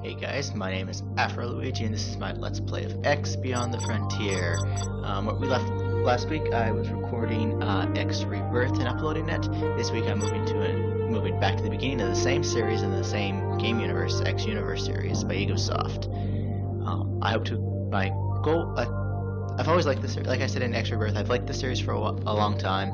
Hey guys, my name is Afro Luigi, and this is my Let's Play of X Beyond the Frontier. Where we left last week, I was recording X Rebirth and uploading it. This week, I'm moving back to the beginning of the same series in the same game universe, X Universe series by Egosoft. I hope to. My goal. I've always liked this. Like I said in X Rebirth, I've liked this series for a long time.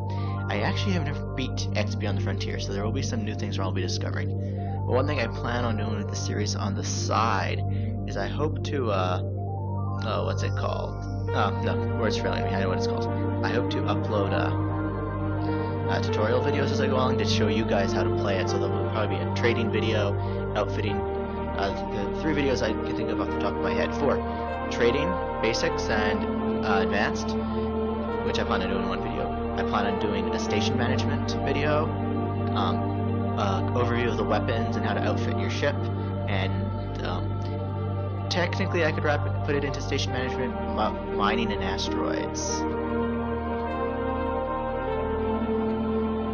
I actually have never beat X Beyond the Frontier, so there will be some new things where I'll be discovering. But one thing I plan on doing with the series on the side is I hope to, what's it called? Oh, no, words failing me, I know what it's called. I hope to upload, tutorial videos as I go along to show you guys how to play it, so there will probably be a trading video, outfitting, the 3 videos I can think of off the top of my head. 4, trading, basics, and advanced, which I plan on doing in one video. I plan on doing a station management video, overview of the weapons and how to outfit your ship, and technically I could put it into station management, mining and asteroids.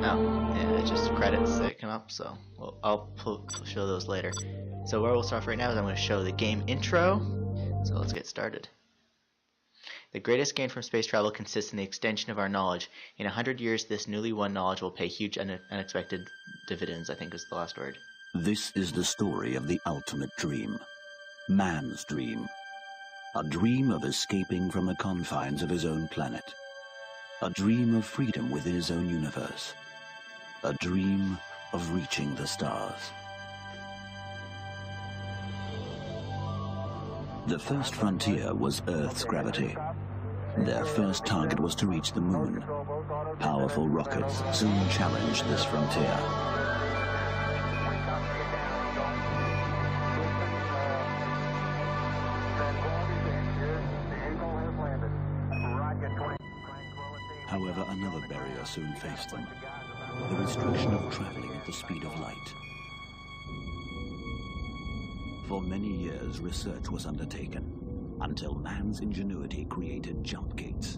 Oh, yeah, it's just credits that come up, so I'll show those later. So where we'll start right now is I'm going to show the game intro, so let's get started. The greatest gain from space travel consists in the extension of our knowledge. In 100 years, this newly won knowledge will pay huge unexpected dividends, I think is the last word. This is the story of the ultimate dream. Man's dream. A dream of escaping from the confines of his own planet. A dream of freedom within his own universe. A dream of reaching the stars. The first frontier was Earth's gravity. Their first target was to reach the moon. Powerful rockets soon challenged this frontier. However, another barrier soon faced them. The restriction of traveling at the speed of light. For many years, research was undertaken, until man's ingenuity created jump gates.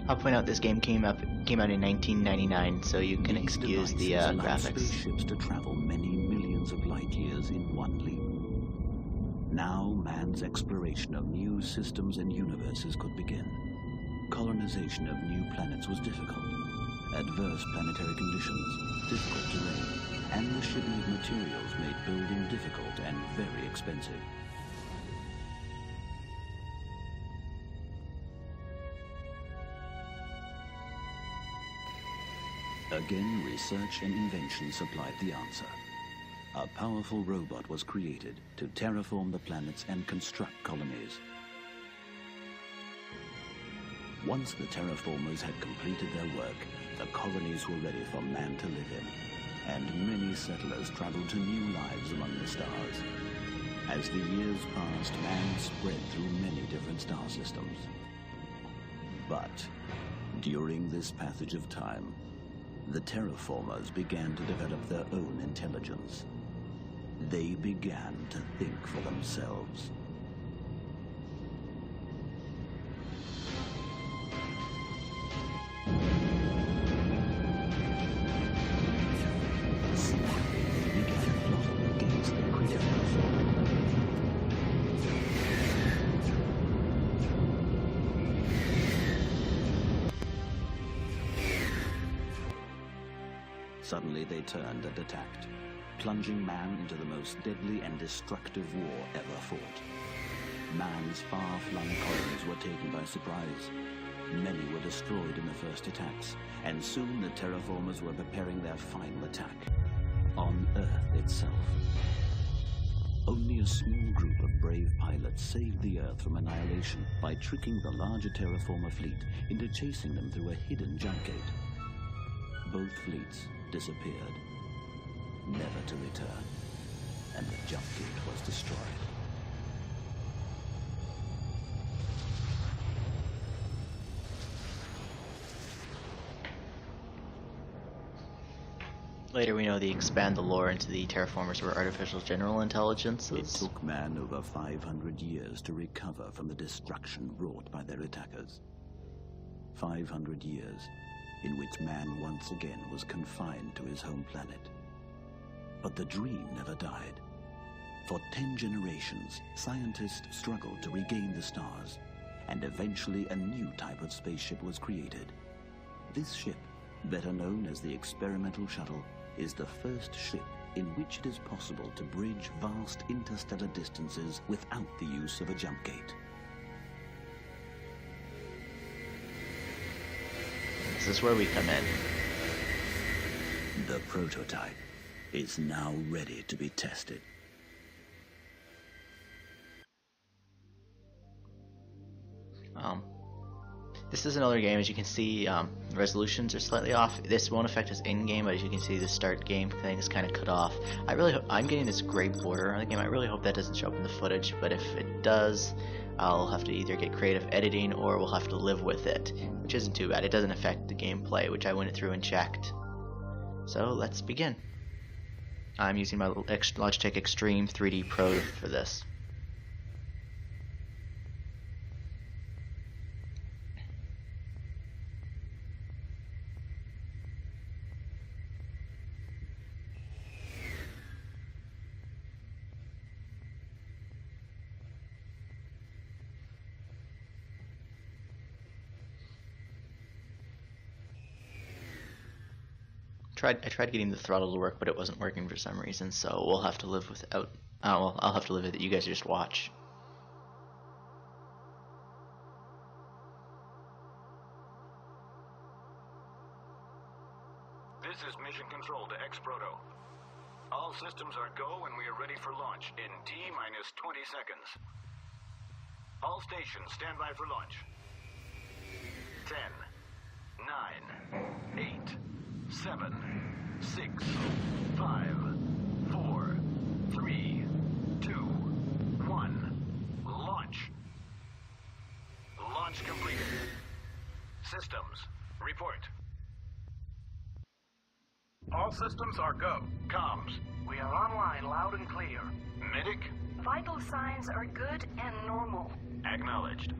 I'll point out this game came out in 1999, so you can excuse the graphics. Spaceships to travel many millions of light years in one leap. Now, man's exploration of new systems and universes could begin. Colonization of new planets was difficult. Adverse planetary conditions, difficult terrain, and the shipping of materials made building difficult and very expensive. Again, research and invention supplied the answer. A powerful robot was created to terraform the planets and construct colonies. Once the terraformers had completed their work, the colonies were ready for man to live in, and many settlers traveled to new lives among the stars. As the years passed, man spread through many different star systems. But during this passage of time, the terraformers began to develop their own intelligence. They began to think for themselves. Suddenly they turned and attacked, plunging man into the most deadly and destructive war ever fought. Man's far-flung colonies were taken by surprise. Many were destroyed in the first attacks, and soon the terraformers were preparing their final attack on Earth itself. Only a small group of brave pilots saved the Earth from annihilation by tricking the larger terraformer fleet into chasing them through a hidden jump gate. Both fleets disappeared, never to return, and the jump gate was destroyed. Later we know they expand the lore into the terraformers were artificial general intelligences. It took man over 500 years to recover from the destruction wrought by their attackers. 500 years in which man once again was confined to his home planet, But the dream never died. For 10 generations, scientists struggled to regain the stars, and eventually a new type of spaceship was created. This ship, better known as the Experimental Shuttle, is the first ship in which it is possible to bridge vast interstellar distances without the use of a jump gate. This is where we come in. The prototype is now ready to be tested. This is another game. As you can see, resolutions are slightly off. This won't affect us in-game, but as you can see, the start game thing is kind of cut off. I'm getting this gray border on the game. I really hope that doesn't show up in the footage, but if it does, I'll have to either get creative editing or we'll have to live with it, which isn't too bad. It doesn't affect the gameplay, which I went through and checked. So let's begin. I'm using my Logitech Extreme 3D Pro for this. I tried getting the throttle to work, but it wasn't working for some reason, so we'll have to live without. Well, I'll have to live with it. You guys just watch. This is Mission Control to X-Proto. All systems are go and we are ready for launch in T-minus 20 seconds. All stations stand by for launch. 10, 9, 8, 7, 6, 5, 4, 3, 2, 1. Launch. Launch completed. Systems, report. All systems are go. Comms. We are online, loud and clear. Medic. Vital signs are good and normal. Acknowledged.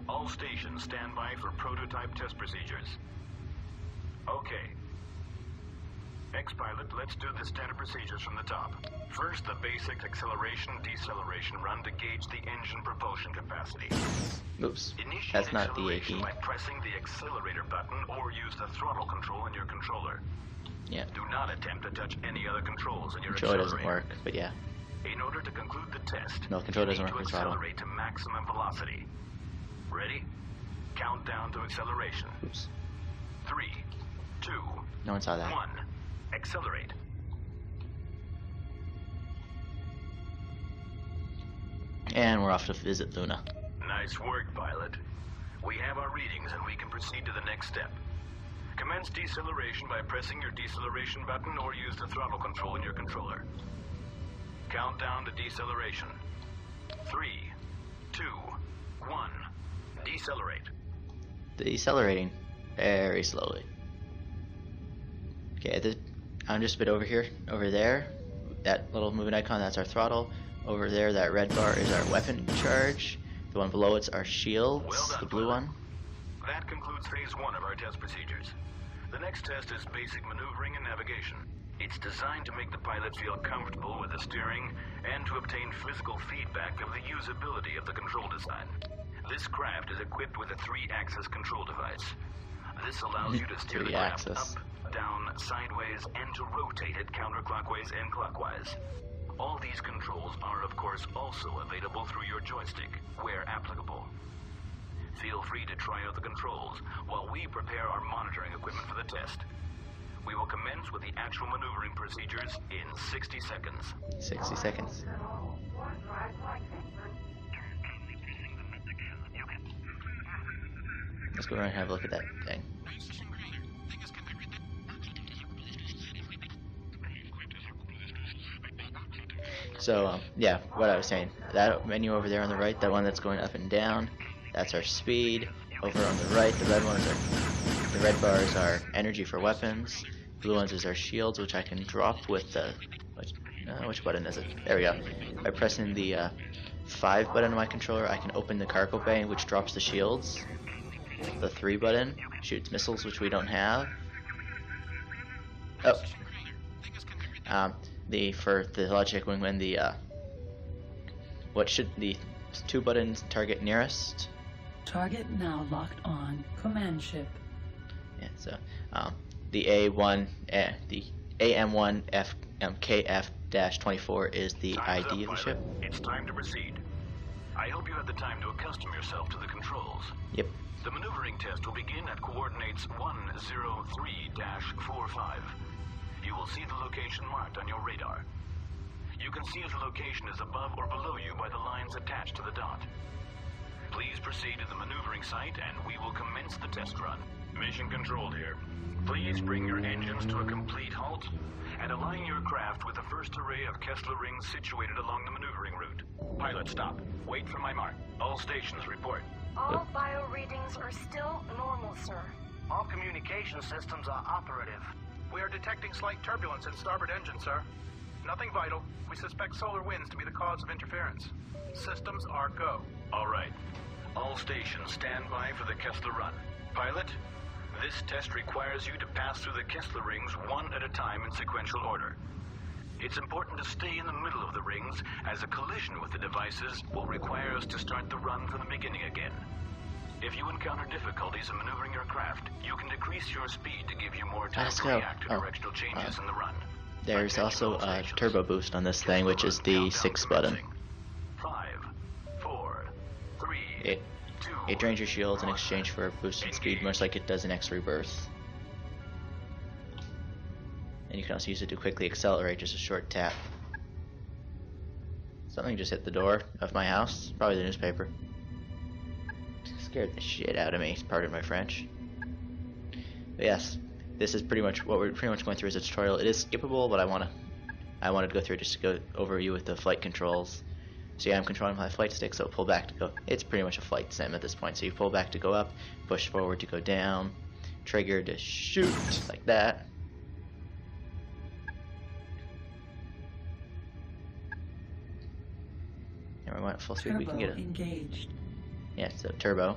All stations stand by for prototype test procedures. Okay. X-Pilot, let's do the standard procedures from the top. First, the basic acceleration-deceleration run to gauge the engine propulsion capacity. Oops, Initiate that's not the acceleration AP. by pressing the accelerator button or use the throttle control in your controller. Yeah, Do not attempt to touch any other controls in your controller doesn't accelerator. work, but yeah. In order to conclude the test, No, controller you doesn't need work to with throttle. accelerate to maximum velocity. Ready? Count down to acceleration. Oops, 3, 2, no one saw that. 1. Accelerate. And we're off to visit Luna. Nice work, pilot. We have our readings and we can proceed to the next step. Commence deceleration by pressing your deceleration button or use the throttle control in your controller. Count down to deceleration. 3, 2, 1. Decelerate. Decelerating very slowly. Okay, I'm just a bit over here, over there. That little moving icon, that's our throttle. Over there, that red bar is our weapon charge. The one below it's our shields, Well done, the blue pilot. one. That concludes phase 1 of our test procedures. The next test is basic maneuvering and navigation. It's designed to make the pilot feel comfortable with the steering and to obtain physical feedback of the usability of the control design. This craft is equipped with a 3-axis control device. This allows you to steer the craft 3-axis. up, down, sideways, and to rotate it counterclockwise and clockwise. All these controls are, of course, also available through your joystick, where applicable. Feel free to try out the controls while we prepare our monitoring equipment for the test. We will commence with the actual maneuvering procedures in 60 seconds. 60 seconds. Let's go around and have a look at that thing. So, yeah, what I was saying. That menu over there on the right, that one that's going up and down, that's our speed. Over on the right, the red one is the red bar is our energy for weapons. Blue ones is our shields, which I can drop with the, which button is it? There we go. By pressing the 5 button on my controller, I can open the cargo bay, which drops the shields. The 3 button shoots missiles, which we don't have. Oh. for the logic when the what should the 2 buttons target nearest? Target now locked on. Command ship. Yeah, so the A1 the AM1 KF-24 is the Time's ID up, of the ship. pilot. It's time to proceed. I hope you had the time to accustom yourself to the controls. Yep. The maneuvering test will begin at coordinates 103-45. You will see the location marked on your radar. You can see if the location is above or below you by the lines attached to the dot. Please proceed to the maneuvering site and we will commence the test run. Mission control here. Please bring your engines to a complete halt and align your craft with the first array of Kessler rings situated along the maneuvering route. Pilot, stop. Wait for my mark. All stations report. All bio readings are still normal, sir. All communication systems are operative. We are detecting slight turbulence in starboard engine, sir. Nothing vital. We suspect solar winds to be the cause of interference. Systems are go. All right. All stations stand by for the Kessler run. Pilot, this test requires you to pass through the Kessler rings one at a time in sequential order. It's important to stay in the middle of the rings, as a collision with the devices will require us to start the run from the beginning again. If you encounter difficulties in maneuvering your craft, you can decrease your speed to give you more time Let's to go. react to directional changes in the run. There's also a turbo boost on this thing, which is the 6th button. 5, 4, 3, It 2, drains your shields in exchange for a boost in speed, much like it does in X Rebirth. And you can also use it to quickly accelerate, just a short tap. Something just hit the door of my house, probably the newspaper. Scared the shit out of me, pardon my French. But yes, this is pretty much what we're pretty much going through as a tutorial. It is skippable, but I wanted to go through just to go over you with the flight controls. So yeah, I'm controlling my flight stick, so pull back to go. It's pretty much a flight sim at this point. So you pull back to go up, push forward to go down, trigger to shoot, like that. And we want full speed. We can get it. Engaged. Yeah, so turbo.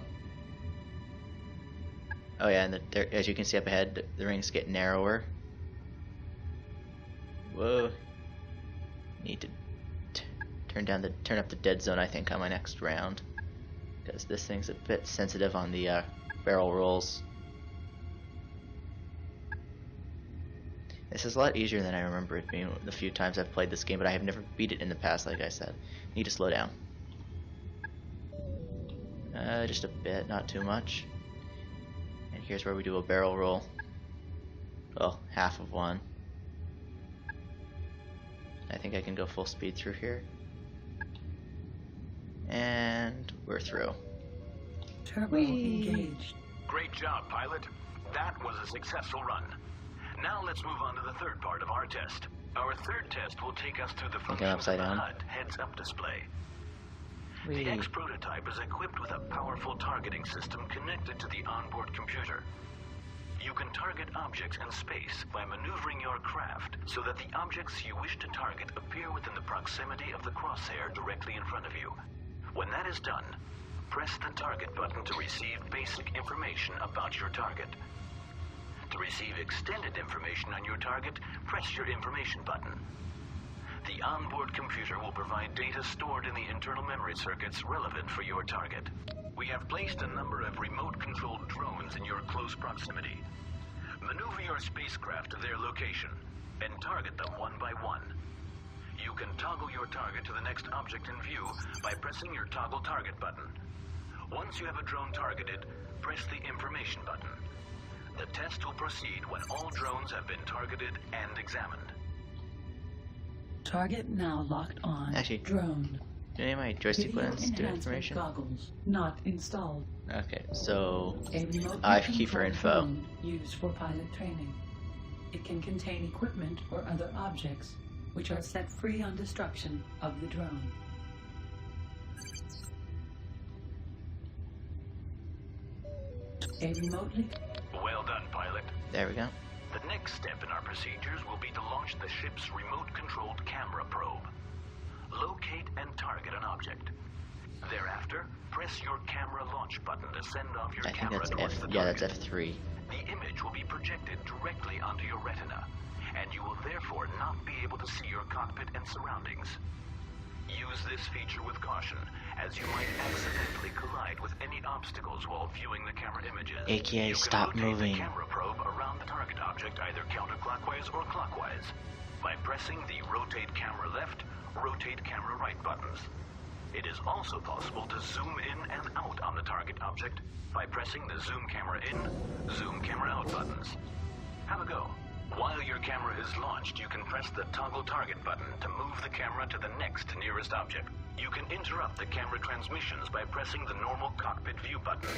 Oh yeah, and as you can see up ahead, the rings get narrower. Whoa! Need to turn up the dead zone, I think, on my next round, because this thing's a bit sensitive on the barrel rolls. This is a lot easier than I remember it being the few times I've played this game, but I have never beat it in the past, like I said. Need to slow down. Just a bit, not too much. And here's where we do a barrel roll. Well, half of one. I think I can go full speed through here. And we're through. Turbo engaged. Great job, pilot. That was a successful run. Now let's move on to the third part of our test. Our third test will take us through the functions of the HUD heads-up display. The X prototype is equipped with a powerful targeting system connected to the onboard computer. You can target objects in space by maneuvering your craft so that the objects you wish to target appear within the proximity of the crosshair directly in front of you. When that is done, press the target button to receive basic information about your target. To receive extended information on your target, press your information button. The onboard computer will provide data stored in the internal memory circuits relevant for your target. We have placed a number of remote-controlled drones in your close proximity. Maneuver your spacecraft to their location and target them one by one. You can toggle your target to the next object in view by pressing your toggle target button. Once you have a drone targeted, press the information button. The test will proceed when all drones have been targeted and examined. Target now locked on. Actually, drone. do any of my joystick buttons do information? Goggles not installed. Okay, so A remote I have key for controlled info. drone used for pilot training. It can contain equipment or other objects which are set free on destruction of the drone. A remotely. Well done, pilot. There we go. The next step in our procedures will be to launch the ship's remote-controlled camera probe. Locate and target an object. Thereafter, press your camera launch button to send off your I think camera that's towards F. the Yeah, target. that's F3. The image will be projected directly onto your retina, and you will therefore not be able to to see your cockpit and surroundings. Use this feature with caution, as you might accidentally collide with any obstacles while viewing the camera images. AKA you stop can rotate moving. the camera probe around the target object either counterclockwise or clockwise by pressing the rotate camera left, rotate camera right buttons. It is also possible to zoom in and out on the target object by pressing the zoom camera in, zoom camera out buttons. Have a go. While your camera is launched, you can press the toggle target button to move the camera to the next nearest object. You can interrupt the camera transmissions by pressing the normal cockpit view button.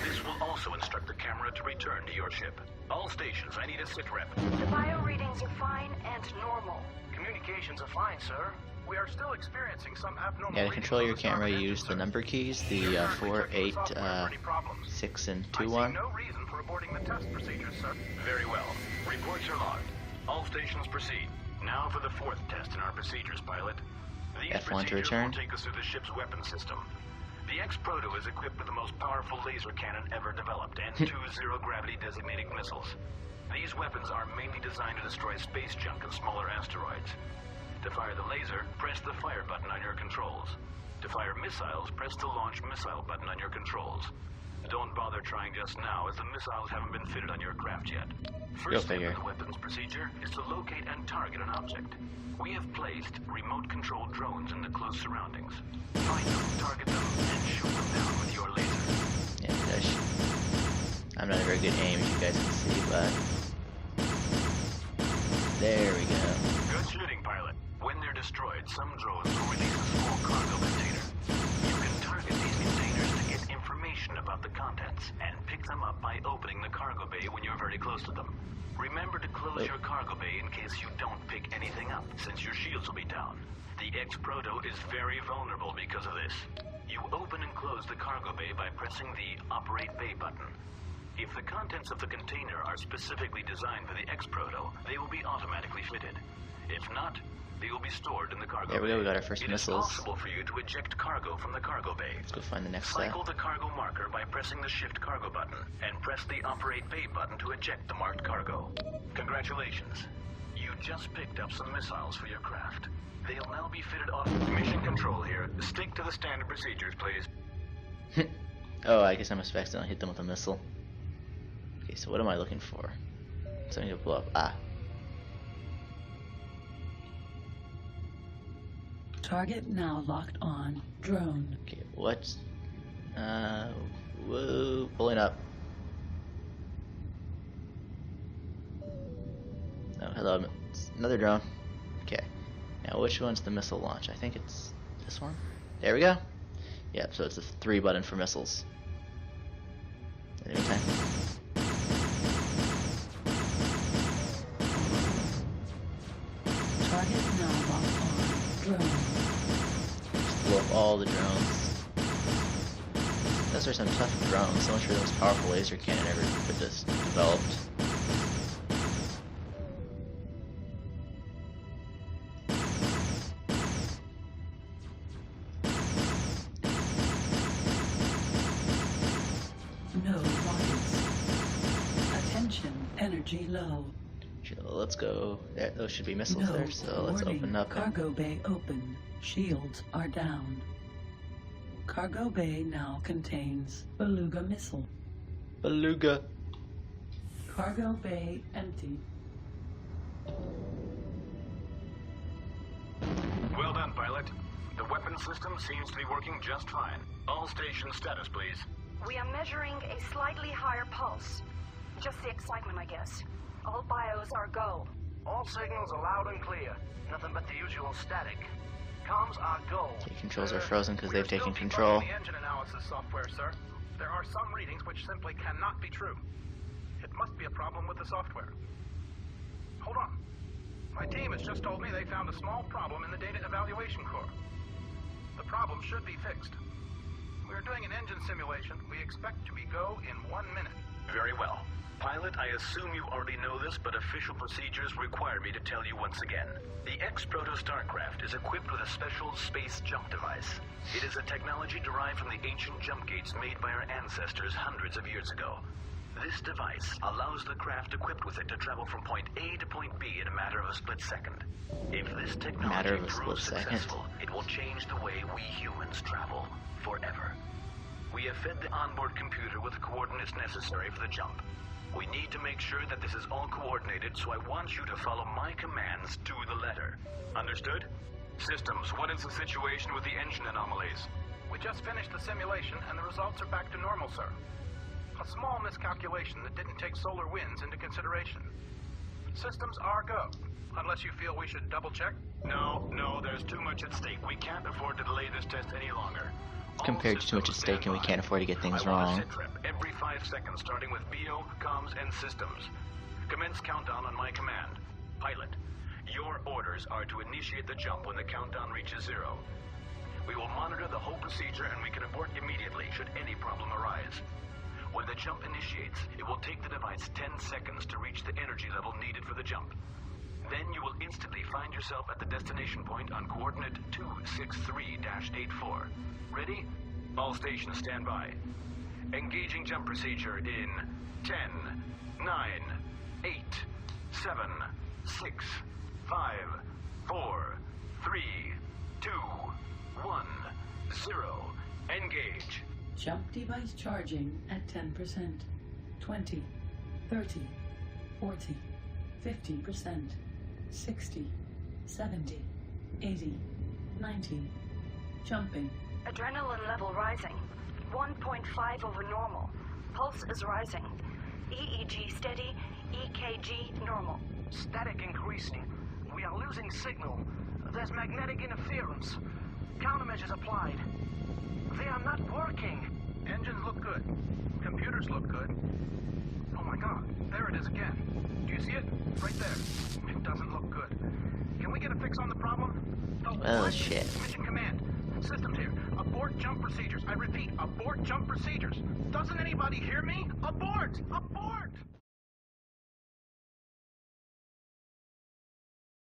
This will also instruct the camera to return to your ship. All stations, I need a sit rep. The bio readings are fine and normal. Communications are fine, sir. We are still experiencing some abnormal Yeah, to readings control on your the camera, starboard use engine, the sir. number keys, the We are 4, checking the 8, software for any problems. 6, and I 2, see 1. no reason for aborting the test procedures, sir. Very well. Reports are logged. All stations proceed. Now for the fourth test in our procedures, pilot. These F1 to procedures return. will take us through the ship's weapon system. The X-Proto is equipped with the most powerful laser cannon ever developed and 2 zero-gravity designated missiles. These weapons are mainly designed to destroy space junk and smaller asteroids. To fire the laser, press the fire button on your controls. To fire missiles, press the launch missile button on your controls. Don't bother trying just now, as the missiles haven't been fitted on your craft yet. First step in the weapons procedure is to locate and target an object. We have placed remote-controlled drones in the close surroundings. Find them, target them, and shoot them down with your laser. Yeah, I'm not a very good aim, as you guys can see, but there we go. Good shooting, pilot. When they're destroyed, some drones will release a small cargo container. You can target these containers to get information about the contents and pick them up by opening the cargo bay when you're very close to them. Remember to close your cargo bay in case you don't pick anything up, since your shields will be down. The X-Proto is very vulnerable because of this. You open and close the cargo bay by pressing the Operate Bay button. If the contents of the container are specifically designed for the X-Proto, they will be automatically fitted. If not, they will be stored in the cargo bay. There we go, we got our first missiles. It is possible for you to eject cargo from the cargo bay. Let's go find the next Cycle the cargo marker by pressing the Shift cargo button, and press the Operate Bay button to eject the marked cargo. Congratulations. You just picked up some missiles for your craft. They'll now be fitted off. Mission control here. Stick to the standard procedures, please. Oh, I guess I must have accidentally hit them with a missile. Okay, so what am I looking for? Something to blow up. Ah. Target now locked on. Drone. Okay, what's... whoa, pulling up. Oh, hello, it's another drone. Okay, now which one's the missile launch? I think it's this one. There we go. Yep, so it's the 3 button for missiles. Anytime. Target now locked on. Drone. Just blow up all the drones. Those are some tough drones. So much for the most powerful laser cannon ever developed. No rockets. Attention, energy low. Sure, let's go. Those should be missiles No, there, so let's warning. open up. Cargo bay open. Shields are down. Cargo bay now contains Beluga missile. Beluga. Cargo bay empty. Well done, pilot. The weapon system seems to be working just fine. All station status, please. We are measuring a slightly higher pulse. Just the excitement, I guess. All bios are go. All signals are loud and clear. Nothing but the usual static. Comms are go. Okay, controls are frozen because We are they've taken still control. debugging the engine analysis software, sir. There are some readings which simply cannot be true. It must be a problem with the software. Hold on. My team has just told me they found a small problem in the data evaluation core. The problem should be fixed. We are doing an engine simulation. We expect to be go in 1 minute. Very well. Pilot, I assume you already know this, but official procedures require me to tell you once again. The X-Proto Starcraft is equipped with a special space jump device. It is a technology derived from the ancient jump gates made by our ancestors hundreds of years ago. This device allows the craft equipped with it to travel from point A to point B in a matter of a split second. If this technology proves successful, it will change the way we humans travel forever. We have fed the onboard computer with the coordinates necessary for the jump. We need to make sure that this is all coordinated, so I want you to follow my commands to the letter. Understood? Systems, what is the situation with the engine anomalies? We just finished the simulation, and the results are back to normal, sir. A small miscalculation that didn't take solar winds into consideration. Systems are go, unless you feel we should double-check. No, there's too much at stake. We can't afford to delay this test any longer. Compared to too much at stake, and we can't afford to get things wrong. Every 5 seconds, starting with BO, comms, and systems. Commence countdown on my command. Pilot, your orders are to initiate the jump when the countdown reaches 0. We will monitor the whole procedure, and we can abort immediately should any problem arise. When the jump initiates, it will take the device 10 seconds to reach the energy level needed for the jump. Then you will instantly find yourself at the destination point on coordinate 263-84. Ready? All stations stand by. Engaging jump procedure in 10, 9, 8, 7, 6, 5, 4, 3, 2, 1, 0. Engage. Jump device charging at 10%, 20, 30, 40, 50%, 60, 70, 80, 90. Jumping. Adrenaline level rising. 1.5 over normal. Pulse is rising. EEG steady. EKG normal. Static increasing. We are losing signal. There's magnetic interference. Countermeasures applied. They are not working. Engines look good. Computers look good. Oh my god, there it is again. Do you see it? Right there. It doesn't look good. Can we get a fix on the problem? Oh, shit. Mission command. Systems here. Abort jump procedures. I repeat, abort jump procedures. Doesn't anybody hear me? Abort! Abort!